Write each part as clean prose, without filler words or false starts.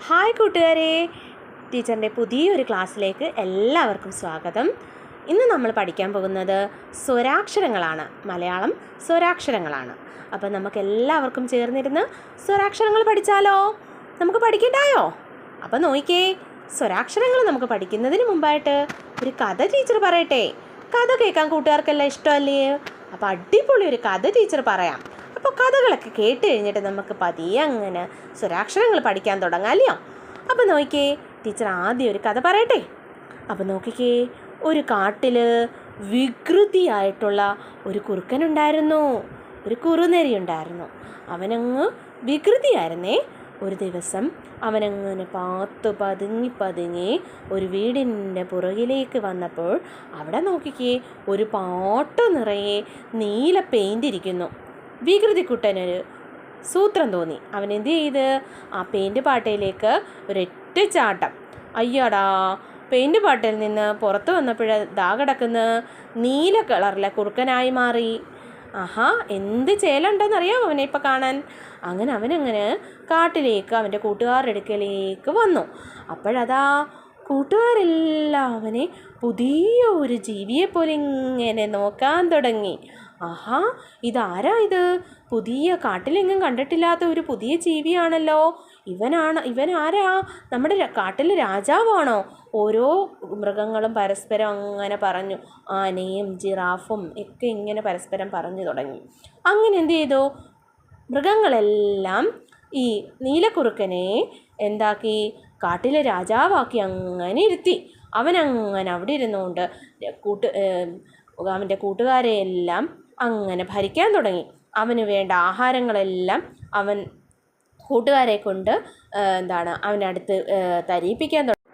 Hi കൂട്ടുകാരെ, ടീച്ചറിൻ്റെ പുതിയൊരു ക്ലാസ്സിലേക്ക് എല്ലാവർക്കും സ്വാഗതം. ഇന്ന് നമ്മൾ പഠിക്കാൻ പോകുന്നത് സ്വരാക്ഷരങ്ങളാണ്. മലയാളം സ്വരാക്ഷരങ്ങളാണ്. അപ്പം നമുക്ക് എല്ലാവർക്കും ചേർന്നിരുന്ന് സ്വരാക്ഷരങ്ങൾ പഠിച്ചാലോ? നമുക്ക് പഠിക്കണ്ടായോ? അപ്പം നോക്കിക്കേ, സ്വരാക്ഷരങ്ങൾ നമുക്ക് പഠിക്കുന്നതിന് മുമ്പായിട്ട് ഒരു കഥ ടീച്ചർ പറയട്ടെ. കഥ കേൾക്കാൻ കൂട്ടുകാർക്കെല്ലാം ഇഷ്ടമല്ലേ? അപ്പോൾ അടിപൊളി ഒരു കഥ ടീച്ചർ പറയാം. അപ്പോൾ കഥകളൊക്കെ കേട്ട് കഴിഞ്ഞിട്ട് നമുക്ക് പതിയെ അങ്ങനെ സ്വരാക്ഷരങ്ങൾ പഠിക്കാൻ തുടങ്ങാമല്ലോ. അപ്പോൾ നോക്കിക്കേ, ടീച്ചർ ആദ്യം ഒരു കഥ പറയട്ടെ. അപ്പോൾ നോക്കിക്കേ, ഒരു കാട്ടിൽ വികൃതിയായിട്ടുള്ള ഒരു കുറുക്കനുണ്ടായിരുന്നു, ഒരു കുറുനരി ഉണ്ടായിരുന്നു. അവനങ്ങ് വികൃതിയായിരുന്നേ. ഒരു ദിവസം അവനങ്ങനെ പതുങ്ങി ഒരു വീടിൻ്റെ പുറകിലേക്ക് വന്നപ്പോൾ അവിടെ നോക്കിക്കേ, ഒരു പാട്ട് നിറയെ നീല പെയിൻ്റ് ഇരിക്കുന്നു. വികൃതിക്കുട്ടനൊരു സൂത്രം തോന്നി. അവൻ എന്ത് ചെയ്ത് ആ പെയിൻറ്റ് പാട്ടയിലേക്ക് ഒരൊറ്റ ചാട്ടം. അയ്യാടാ, പെയിൻറ്റ് പാട്ടയിൽ നിന്ന് പുറത്ത് വന്നപ്പോഴ കിടക്കുന്ന നീല കളറിലെ കുറുക്കനായി മാറി. ആഹാ, എന്ത് ചേലുണ്ടെന്നറിയാമോ അവനെ ഇപ്പം കാണാൻ. അവനങ്ങനെ കാട്ടിലേക്ക് അവൻ്റെ കൂട്ടുകാരുടെ അടുക്കലേക്ക് വന്നു. അപ്പോഴതാ കൂട്ടുകാരെല്ലാം അവനെ പുതിയ ഒരു ജീവിയെപ്പോലെ ഇങ്ങനെ നോക്കാൻ തുടങ്ങി. ആഹാ, ഇതാരാ ഇത്? പുതിയ കാട്ടിലെങ്ങും കണ്ടിട്ടില്ലാത്ത ഒരു പുതിയ ജീവിയാണല്ലോ. ഇവനാരാ? നമ്മുടെ കാട്ടിലെ രാജാവാണോ? ഓരോ മൃഗങ്ങളും പരസ്പരം അങ്ങനെ പറഞ്ഞു. ആനയും ജിറാഫും ഒക്കെ ഇങ്ങനെ പരസ്പരം പറഞ്ഞു തുടങ്ങി. അങ്ങനെ എന്ത് ചെയ്തു? മൃഗങ്ങളെല്ലാം ഈ നീലക്കുറുക്കനെ എന്താക്കി? കാട്ടിലെ രാജാവാക്കി അങ്ങനെ ഇരുത്തി. അവനങ്ങനെ അവിടെ ഇരുന്നുകൊണ്ട് അവൻ്റെ കൂട്ടുകാരെയെല്ലാം അങ്ങനെ ഭരിക്കാൻ തുടങ്ങി. അവന് വേണ്ട ആഹാരങ്ങളെല്ലാം അവൻ കൂട്ടുകാരെ കൊണ്ട് അവൻ്റെ അടുത്ത് തരിപ്പിക്കാൻ തുടങ്ങി.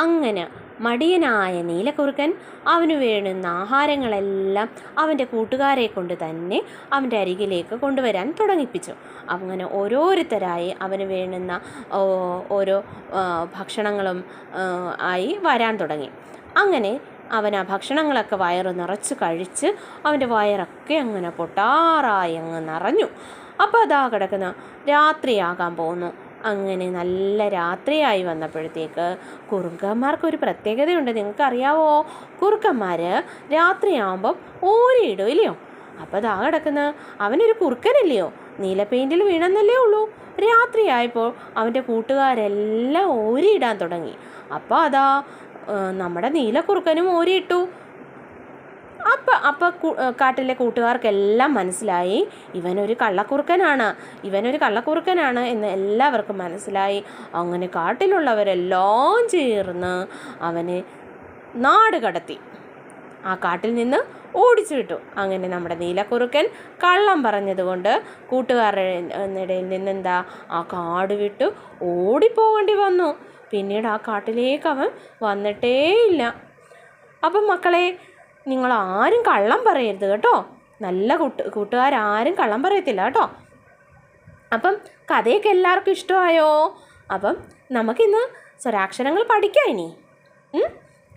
അങ്ങനെ മടിയനായ നീലക്കുറുക്കൻ അവന് വേണ്ടുന്ന ആഹാരങ്ങളെല്ലാം അവൻ്റെ കൂട്ടുകാരെ കൊണ്ട് തന്നെ അവൻ്റെ അരികിലേക്ക് കൊണ്ടുവരാൻ തുടങ്ങിപ്പിച്ചു. അങ്ങനെ ഓരോരുത്തരായി അവന് വേണ്ടുന്ന ഓരോ ഭക്ഷണങ്ങളും ആയി വരാൻ തുടങ്ങി. അങ്ങനെ അവൻ ആ ഭക്ഷണങ്ങളൊക്കെ വയറ് നിറച്ച് കഴിച്ച് അവൻ്റെ വയറൊക്കെ അങ്ങനെ പൊട്ടാറായി അങ്ങ് നിറഞ്ഞു. അപ്പോൾ അതാ കിടക്കുന്ന രാത്രിയാകാൻ പോകുന്നു. അങ്ങനെ നല്ല രാത്രിയായി വന്നപ്പോഴത്തേക്ക് കുറുക്കന്മാർക്കൊരു പ്രത്യേകതയുണ്ട്. നിങ്ങൾക്കറിയാവോ? കുറുക്കന്മാർ രാത്രിയാകുമ്പം ഓരിയിടും ഇല്ലയോ? അപ്പോൾ അതാ കിടക്കുന്ന അവനൊരു കുറുക്കനല്ലയോ, നീല പെയിൻറ്റിൽ വീണെന്നല്ലേ ഉള്ളൂ. രാത്രിയായപ്പോൾ അവൻ്റെ കൂട്ടുകാരെല്ലാം ഓരിയിടാൻ തുടങ്ങി. അപ്പോൾ അതാ നമ്മുടെ നീലക്കുറുക്കനും ഓരിയിട്ടു. അപ്പോൾ കാട്ടിലെ കൂട്ടുകാർക്കെല്ലാം മനസ്സിലായി ഇവനൊരു കള്ളക്കുറുക്കനാണ് എന്ന് എല്ലാവർക്കും മനസ്സിലായി. അങ്ങനെ കാട്ടിലുള്ളവരെല്ലാം ചേർന്ന് അവനെ നാട് കടത്തി ആ കാട്ടിൽ നിന്ന് ഓടിച്ചു വിട്ടു. അങ്ങനെ നമ്മുടെ നീലക്കുറുക്കൻ കള്ളം പറഞ്ഞതുകൊണ്ട് കൂട്ടുകാരുടെ ഇടയിൽ നിന്നെന്താ ആ കാട് വിട്ട് ഓടിപ്പോകേണ്ടി വന്നു. പിന്നീട് ആ കാട്ടിലേക്ക് അവൻ വന്നിട്ടേ ഇല്ല. അപ്പം മക്കളെ, നിങ്ങൾ ആരും കള്ളം പറയരുത് കേട്ടോ. നല്ല കൂട്ടുകാരും കള്ളം പറയത്തില്ല കേട്ടോ. അപ്പം കഥയൊക്കെ എല്ലാവർക്കും ഇഷ്ടമായോ? അപ്പം നമുക്കിന്ന് സ്വരാക്ഷരങ്ങൾ പഠിക്കാം. ഇനി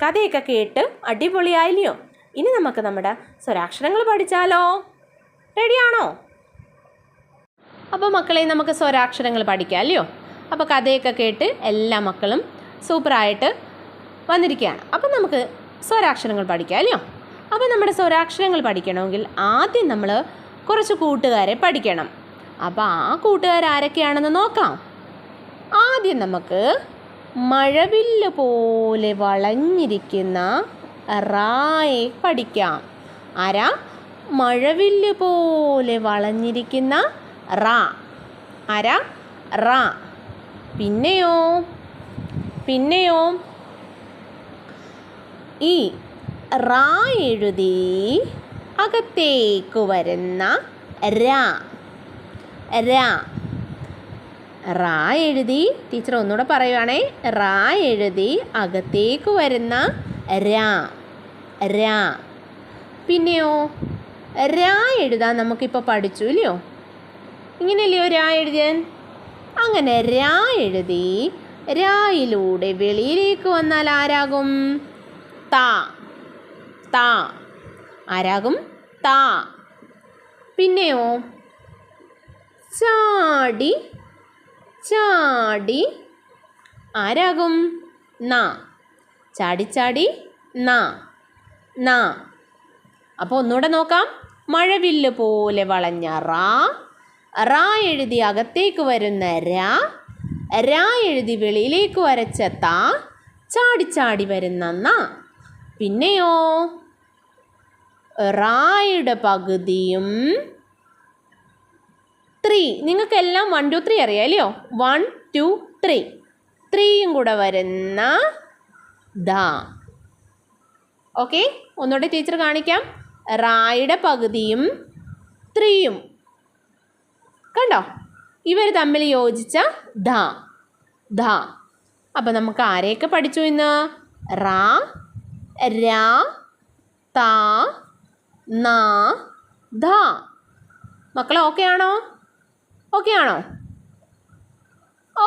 കഥയൊക്കെ കേട്ട് അടിപൊളിയായില്ലയോ? ഇനി നമുക്ക് നമ്മുടെ സ്വരാക്ഷരങ്ങൾ പഠിച്ചാലോ? റെഡിയാണോ? അപ്പോൾ മക്കളെ, നമുക്ക് സ്വരാക്ഷരങ്ങൾ പഠിക്കാം അല്ലയോ? അപ്പോൾ കഥയൊക്കെ കേട്ട് എല്ലാ മക്കളും സൂപ്പറായിട്ട് വന്നിരിക്കുകയാണ്. അപ്പം നമുക്ക് സ്വരാക്ഷരങ്ങൾ പഠിക്കാം അല്ലയോ? അപ്പോൾ നമ്മുടെ സ്വരാക്ഷരങ്ങൾ പഠിക്കണമെങ്കിൽ ആദ്യം നമ്മൾ കുറച്ച് കൂട്ടുകാരെ പഠിക്കണം. അപ്പോൾ ആ കൂട്ടുകാർ ആരൊക്കെയാണെന്ന് നോക്കാം. ആദ്യം നമുക്ക് മഴവില്ല് പോലെ വളഞ്ഞിരിക്കുന്ന റായെ പഠിക്കാം. ആരാ? മഴവില്ല് പോലെ വളഞ്ഞിരിക്കുന്ന റാ. ആരാ? റാ. പിന്നെയോ ഈ റാ എഴുതി അകത്തേക്ക് വരുന്ന റാ. റാ എഴുതി, ടീച്ചർ ഒന്നുകൂടെ പറയുവാണേ, റാ എഴുതി അകത്തേക്ക് വരുന്ന റാ. പിന്നെയോ റാ എഴുതാൻ നമുക്കിപ്പോൾ പഠിച്ചു ഇല്ലയോ? ഇങ്ങനെയല്ലയോ റാ എഴുതാൻ? അങ്ങനെ റാ എഴുതി രായിലൂടെ വെളിയിലേക്ക് വന്നാൽ ആരാകും? താ. ആരാകും? താ. പിന്നെയോ ചാടി ആരാകും? ന. ചാടിച്ചാടി ന. ന. അപ്പോൾ ഒന്നുകൂടെ നോക്കാം. മഴവില്ല് പോലെ വളഞ്ഞ റാ. റാ എഴുതി അകത്തേക്ക് വരുന്ന രാ. രാ എഴുതി വെളിയിലേക്ക് വരച്ച താ. ചാടിച്ചാടി വരുന്ന ന. പിന്നെയോ റായുടെ പകുതിയും 3. നിങ്ങൾക്കെല്ലാം 1 2 3 അറിയാം അല്ലയോ? 1 2 3. 3യും കൂടെ വരുന്ന ദ. ഓക്കെ, ഒന്നുകൂടെ ടീച്ചർ കാണിക്കാം. റായുടെ പകുതിയും 3യും കണ്ടോ? ഇവർ തമ്മിൽ യോജിച്ച ധ. ധ. അപ്പം നമുക്ക് ആരെയൊക്കെ പഠിച്ചു ഇന്ന്? റാ, രാ, താ, ന, ധ. മക്കളെ ഓക്കെ ആണോ? ഓക്കെ ആണോ?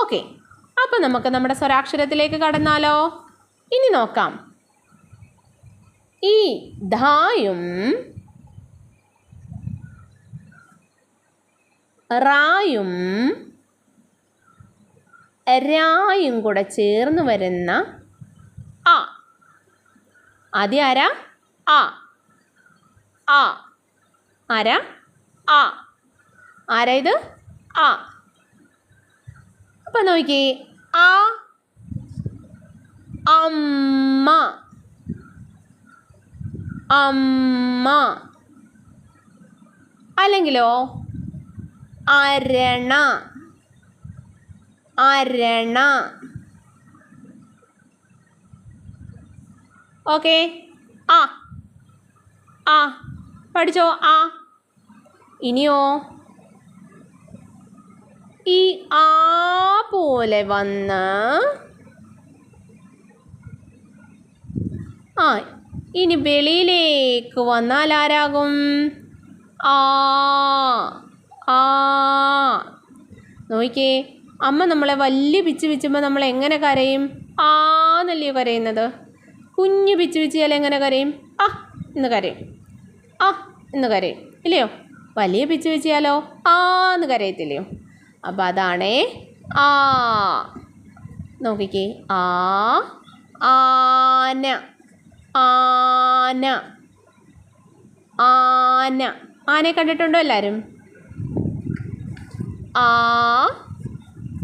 ഓക്കെ. അപ്പം നമുക്ക് നമ്മുടെ സ്വരാക്ഷരത്തിലേക്ക് കടന്നാലോ? ഇനി നോക്കാം. ഈ ധായും റായും രായും കൂടെ ചേർന്ന് വരുന്ന ആ. ആദ്യം ആരാ? ആ. ആ. ആരാ? ആ. ആരാ ഇത്? ആ. അപ്പം നോക്കിക്കേ. ആ അമ്മ. അമ്മ. അല്ലെങ്കിലോ അരണ. അരണ. ഓക്കെ. ആ. ആ പഠിച്ചോ? ആ. ഇനിയോ ഈ ആ പോലെ വന്ന് ആ ഇനി വെളിയിലേക്ക് വന്നാൽ ആരാകും? ആ. ആ. നോക്കിക്കേ, അമ്മ നമ്മളെ വലിയ പിച്ച് പിച്ചുമ്പോൾ നമ്മൾ എങ്ങനെ കരയും? ആന്നല്ലയോ കരയുന്നത്. കുഞ്ഞു പിച്ച് പിച്ചിയാൽ എങ്ങനെ കരയും? ആ എന്ന് കരയും. ആ എന്ന് കരയും ഇല്ലയോ? വലിയ പിച്ച് പിച്ചിയാലോ ആന്ന് കരയത്തില്ലയോ? അപ്പം അതാണേ ആ. നോക്കിക്കേ. ആ. ആന. ആന. ആന. ആനയെ കണ്ടിട്ടുണ്ടോ എല്ലാവരും? ആ.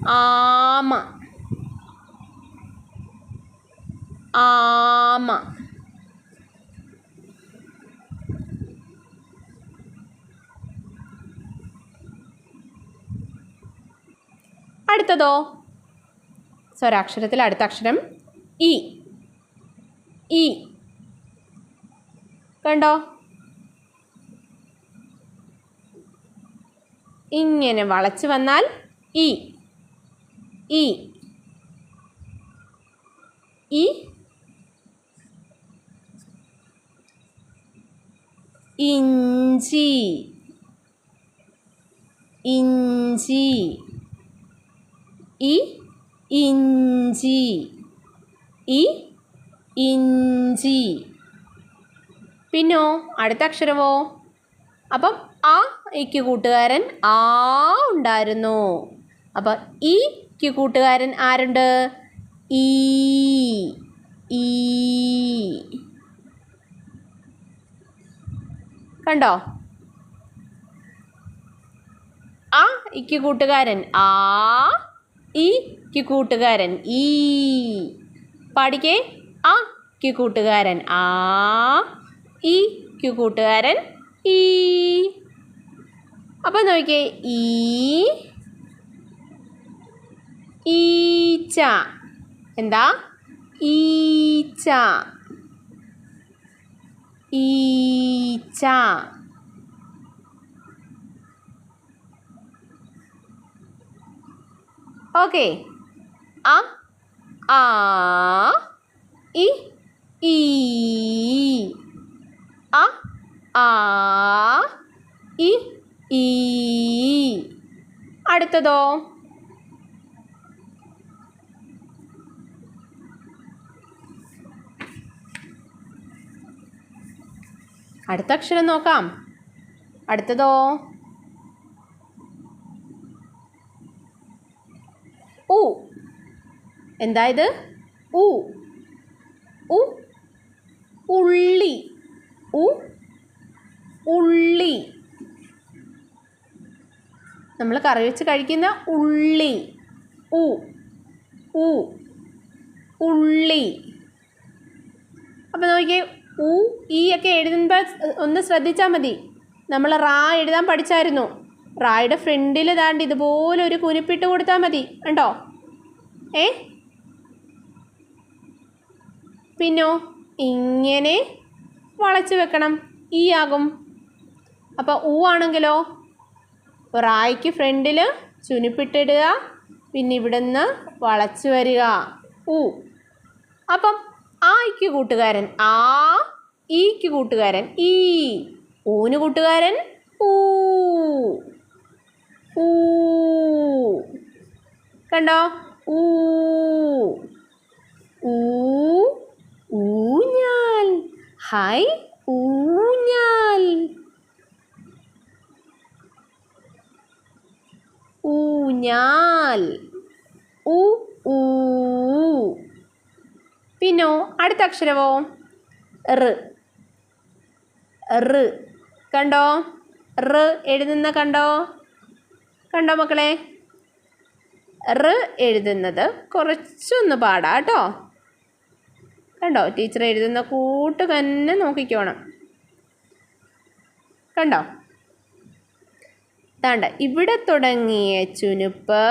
ആമ. ആമ. അടുത്തതോ? സ്വരാക്ഷരത്തിൽ അടുത്ത അക്ഷരം ഇ. ഇ കണ്ടോ? ഇങ്ങനെ വളച്ച് വന്നാൽ ഇ. ഇ. ഇ. ഇഞ്ചി. ഇഞ്ചി. ഇ. ഇഞ്ചി. ഇ. ഇഞ്ചി. പിന്നോ അടുത്ത അക്ഷരമോ? അപ്പം ആ ഇക്ക് കൂട്ടുകാരൻ ആ ഉണ്ടായിരുന്നു. അപ്പം ഈക്ക് കൂട്ടുകാരൻ ആരുണ്ട്? ഈ. ഈ കണ്ടോ? ആ ഇക്ക് കൂട്ടുകാരൻ ആ. ഈക്ക് കൂട്ടുകാരൻ ഈ. പാടിക്കേ. ആ ക്ക് കൂട്ടുകാരൻ ആ. ഈക്ക് കൂട്ടുകാരൻ ഈ. അപ്പം നോക്കിക്കേ. ഈ. ഈച്ച. എന്താ? ഈച്ച. ഈച്ച. ഓക്കെ. ആ. ആ. ഇ. ഈ. ആ. ആ. ഇ. ഈ. അടുത്തതോ? അടുത്ത അക്ഷരം നോക്കാം. അടുത്തതോ? ഉ. എന്തായത്? ഉ ഉ ഉള്ളി. ഉ ഉള്ളി. നമ്മൾ കറി വെച്ച് കഴിക്കുന്ന ഉള്ളി. ഉ ഉ ഉള്ളി. അപ്പോൾ നോക്കിയേ, ഉ ഈ ഒക്കെ എഴുതുമ്പോൾ ഒന്ന് ശ്രദ്ധിച്ചാൽ മതി. നമ്മൾ റാ എഴുതാൻ പഠിച്ചായിരുന്നു. റായുടെ ഫ്രണ്ടിൽ ദാണ്ട് ഇതുപോലെ ഒരു കുനിപ്പിട്ട് കൊടുത്താൽ മതി. കണ്ടോ? പിന്നോ ഇങ്ങനെ വളച്ച് വെക്കണം. ഈ ആകും. അപ്പോൾ ഊ ആണെങ്കിലോ റായ്ക്ക് ഫ്രണ്ടിൽ ചുനിപ്പിട്ടിടുക, പിന്നെ ഇവിടുന്ന് വളച്ച് വരിക. ഊ. അപ്പം ആയ്ക്ക് കൂട്ടുകാരൻ ആ, ഈക്ക് കൂട്ടുകാരൻ ഈ, ഊന് കൂട്ടുകാരൻ ഊ. ഊ. കണ്ടോ? ഊ. ഊ ഊഞ്ഞാൽ. ഹായ് ഊഞ്ഞാൽ. ഊഞ്ഞാൽ. ഉ ഊ. പിന്നോ അടുത്ത അക്ഷരമോ റ്. റ്. കണ്ടോ? റ് എഴുതുന്ന കണ്ടോ? കണ്ടോ മക്കളെ? റ് എഴുതുന്നത് കുറച്ചൊന്ന് പാടാ കേട്ടോ. കണ്ടോ? ടീച്ചർ എഴുതുന്ന കൂട്ട് തന്നെ നോക്കിക്കോണം. കണ്ടോ? താണ്ട ഇവിടെ തുടങ്ങിയ ചുനുപ്പ്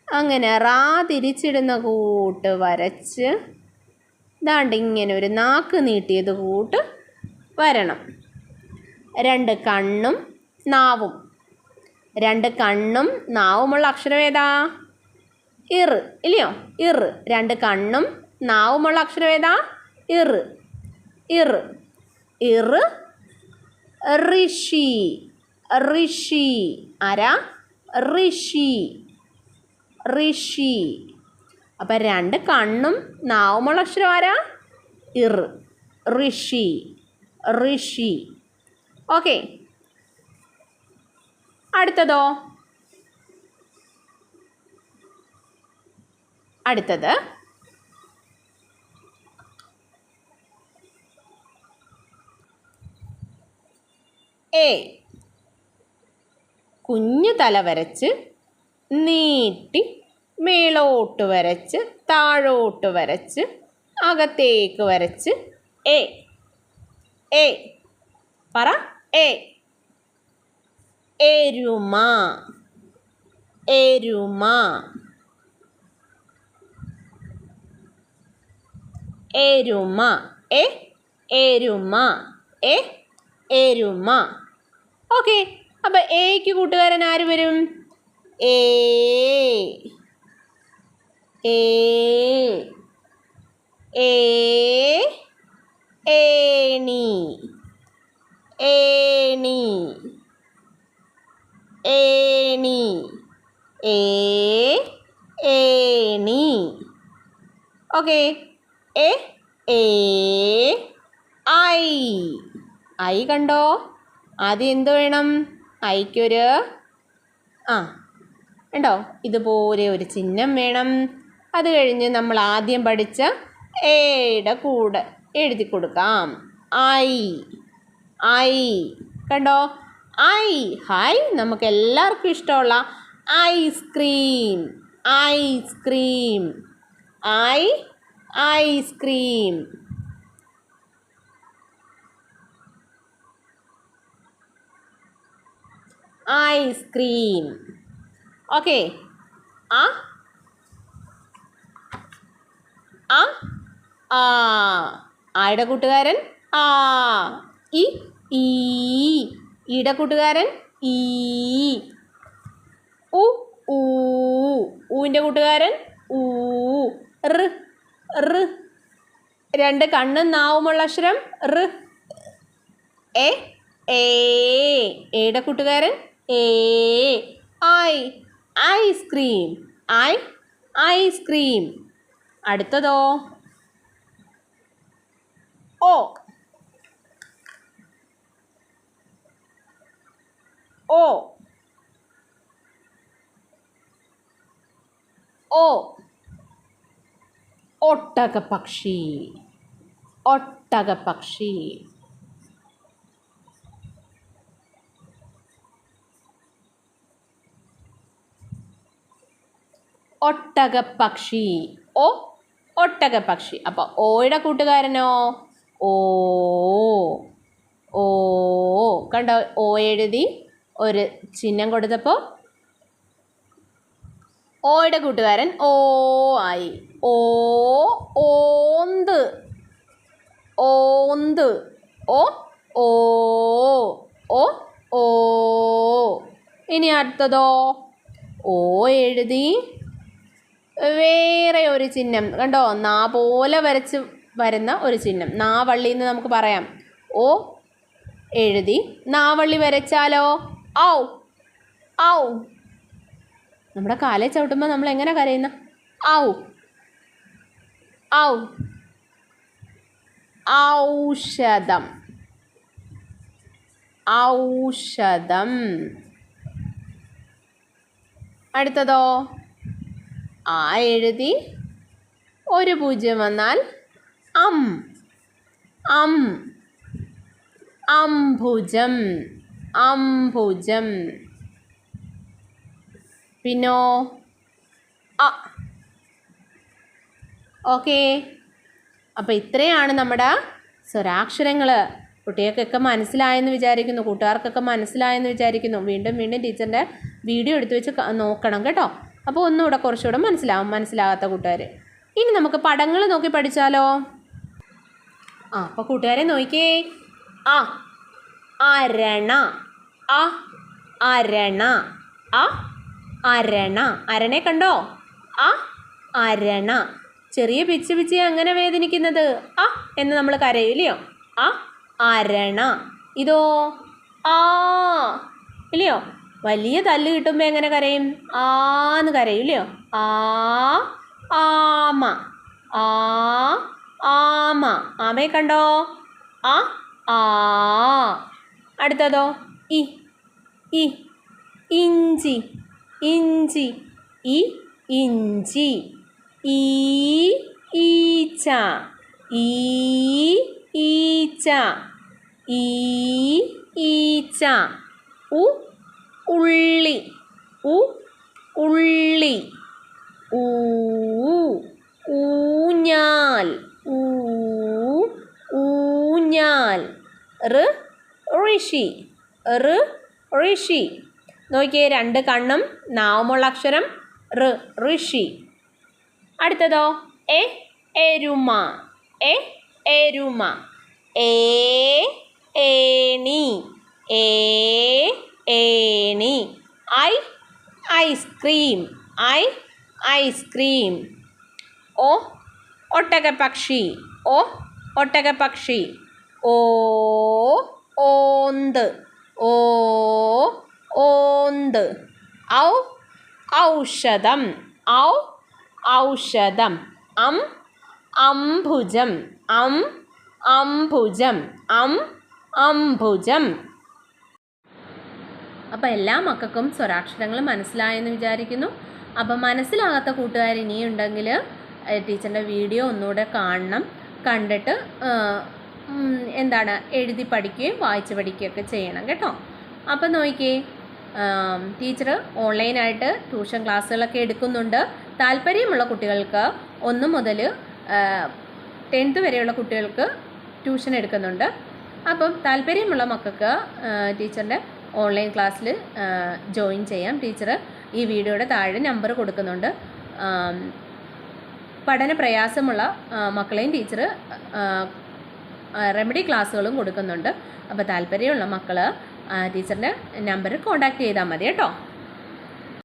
അങ്ങനെ റാ തിരിച്ചിടുന്ന കൂട്ട് വരച്ച് ദാണ്ട് ഇങ്ങനെ ഒരു നാക്ക് നീട്ടിയത് കൂട്ട് വരണം. രണ്ട് കണ്ണും നാവും. രണ്ട് കണ്ണും നാവുമുള്ള അക്ഷരം ഏതാ? ഇറ്. ഇല്ലയോ? ഇറ്. രണ്ട് കണ്ണും നാവുമുള്ള അക്ഷരം ഏതാ? ഇറ്. ഇറ്. ഇറ്. ഋഷി. ഋഷി. ആരാ? ഋഷി. ഋഷി. അപ്പം രണ്ട് കണ്ണും നാവുമുള്ള അക്ഷരം ആരാ? ഇറ്. ഋഷി. ഋഷി. ഓക്കെ. അടുത്തതോ? അടുത്തത് എ. കുഞ്ഞു തല വരച്ച് നീട്ടി മേലോട്ട് വരച്ച് താഴോട്ട് വരച്ച് അകത്തേക്ക് വരച്ച് എ. എ പറ. എ. എരുമ. എരുമ. എരുമ. എ. എരുമ. എ. എരുമ. ഓക്കെ. അപ്പം എക്ക് കൂട്ടുകാരൻ ആര് വരും? ഏ. ഏ. ഏ. ഏണി. ഏണി. ഏണി. ഏ. ഏണി. ഓക്കെ. എ. ഏ. ഐ. ഐ കണ്ടോ? ആദ്യം എന്ത് വേണം? ഐക്കൊരു കണ്ടോ? ഇതുപോലെ ഒരു ചിഹ്നം വേണം. അത് കഴിഞ്ഞ് നമ്മൾ ആദ്യം പഠിച്ച എയുടെ കൂടെ എഴുതി കൊടുക്കാം. ഐ. ഐ കണ്ടോ? ഐ. ഹായ്. നമുക്ക് എല്ലാവർക്കും ഇഷ്ടമുള്ള ഐസ്ക്രീം. ഐസ്ക്രീം. ഐ. ഐസ്ക്രീം. ഐസ്ക്രീം. ഓക്കെ. ആ. ആ. ആ. ആയുടെ കൂട്ടുകാരൻ ആ. ഇ. ഈ. ഈയുടെ കൂട്ടുകാരൻ ഈ. ഉ. ഊ. ഊവിൻ്റെ കൂട്ടുകാരൻ ഊ. റ്. റ്. രണ്ട് കണ്ണും നാവുമുള്ള അക്ഷരം റ്. എ. ഏ. എയുടെ കൂട്ടുകാരൻ ഏ. ഐ. ഐസ്ക്രീം. ഐ. ഐസ്ക്രീം. അടുത്തതോ? ഓ. ഓ. ഓ. ഒട്ടകപ്പക്ഷി ഒട്ടകപ്പക്ഷി ഒട്ടകപ്പക്ഷി ഓ ഒട്ടകപ്പക്ഷി. അപ്പോൾ ഓയുടെ കൂട്ടുകാരനോ ഓ ഓ കണ്ടോ, ഓ എഴുതി ഒരു ചിഹ്നം കൊടുത്തപ്പോൾ ഓയുടെ കൂട്ടുകാരൻ ഓ ആയി. ഓ ഓന്ത് ഓന്ത് ഓ ഓ ഓ ഓ. ഇനി അടുത്തതോ ഓ എഴുതി വേറെ ഒരു ചിഹ്നം കണ്ടോ, നാ പോലെ വരച്ച് വരുന്ന ഒരു ചിഹ്നം. നാവള്ളി എന്ന് നമുക്ക് പറയാം. ഓ എഴുതി നാവള്ളി വരച്ചാലോ ഔ ഔ. നമ്മുടെ കാലെ ചവിട്ടുമ്പോൾ നമ്മൾ എങ്ങനെ കരയുന്ന ഔ ഔ. ഔഷധം ഔഷധം. അടുത്തതോ ആ എഴുതി ഒരു പൂജ്യം വന്നാൽ അം അം. അംഭുജം അംഭുജം. പിന്നോ അ. ഓക്കെ, അപ്പോൾ ഇത്രയാണ് നമ്മുടെ സ്വരാക്ഷരങ്ങൾ. കുട്ടികൾക്കൊക്കെ മനസ്സിലായെന്ന് വിചാരിക്കുന്നു, കൂട്ടുകാർക്കൊക്കെ മനസ്സിലായെന്ന് വിചാരിക്കുന്നു. വീണ്ടും വീണ്ടും ടീച്ചറിൻ്റെ വീഡിയോ എടുത്തു വെച്ച് നോക്കണം കേട്ടോ. അപ്പോൾ ഒന്നുകൂടെ കുറച്ചുകൂടെ മനസ്സിലാകാത്ത കൂട്ടുകാർ. ഇനി നമുക്ക് പടങ്ങൾ നോക്കി പഠിച്ചാലോ? അപ്പോൾ കൂട്ടുകാരെ നോക്കിയേ. അ അരണ അ അരണ അ അരണ. അരണെ കണ്ടോ? അ അരണ. ചെറിയ പിച്ച് പിച്ച് അങ്ങനെ വേദനിക്കുന്നത് അ എന്ന് നമ്മൾ കരയില്ലയോ? അ അരണ. ഇതോ ആ ഇല്ലയോ? വലിയ തല്ല് കിട്ടുമ്പോൾ എങ്ങനെ കരയും? ആന്ന് കരയും ഇല്ലയോ? ആ ആമ ആ ആമ. ആമയെ കണ്ടോ? ആ ആ. അടുത്തതോ ഇ ഇ ഇഞ്ചി ഇഞ്ചി ഇ ഇഞ്ചി. ഈ ഈച്ച ഈ ഈച്ച ഈ ഈച്ച. ഉ ഉള്ളി ഉ ഉള്ളി. ഊ ഊഞ്ഞാൽ ഊ ഊഞ്ഞാൽ. ഋ ഋഷി ഋ ഋഷി. നോക്കിയേ, രണ്ട് കണ്ണും നാവുമുള്ള അക്ഷരം ഋ ഋഷി. അടുത്തതോ എ എരുമ എ എരുമ. ഏ ഏണി ഏ ഏണി. ഐ ഐസ്ക്രീം ഐ ഐസ്ക്രീം. ഓ ഒട്ടകപ്പക്ഷി ഓ ഒട്ടകപ്പക്ഷി. ഓ ഓന്ത് ഓ ഓന്ത്. ഔ ഔഷധം ഔ ഔഷധം. അം അംഭുജം അം അംഭുജം അം അംഭുജം. അപ്പോൾ എല്ലാ മക്കൾക്കും സ്വരാക്ഷരങ്ങൾ മനസ്സിലായെന്ന് വിചാരിക്കുന്നു. അപ്പം മനസ്സിലാകാത്ത കൂട്ടുകാർ ഇനിയുണ്ടെങ്കിൽ ടീച്ചറിൻ്റെ വീഡിയോ ഒന്നുകൂടെ കാണണം. കണ്ടിട്ട് എന്താണ് എഴുതി പഠിക്കുകയും വായിച്ച് പഠിക്കുകയൊക്കെ ചെയ്യണം കേട്ടോ. അപ്പം നോക്കിയേ, ടീച്ചർ ഓൺലൈനായിട്ട് ട്യൂഷൻ ക്ലാസ്സുകളൊക്കെ എടുക്കുന്നുണ്ട്. താല്പര്യമുള്ള കുട്ടികൾക്ക് 1 മുതൽ 10th വരെയുള്ള കുട്ടികൾക്ക് ട്യൂഷൻ എടുക്കുന്നുണ്ട്. അപ്പം താല്പര്യമുള്ള മക്കൾക്ക് ടീച്ചറിൻ്റെ ഓൺലൈൻ ക്ലാസ്സിൽ ജോയിൻ ചെയ്യാം. ടീച്ചർ ഈ വീഡിയോയുടെ താഴെ നമ്പർ കൊടുക്കുന്നുണ്ട്. പഠന പ്രയാസമുള്ള മക്കളെയും ടീച്ചർ റെമഡി ക്ലാസ്സുകളും കൊടുക്കുന്നുണ്ട്. അപ്പോൾ താല്പര്യമുള്ള മക്കൾ ടീച്ചറിൻ്റെ നമ്പർ കോൺടാക്റ്റ് ചെയ്താൽ മതി കേട്ടോ.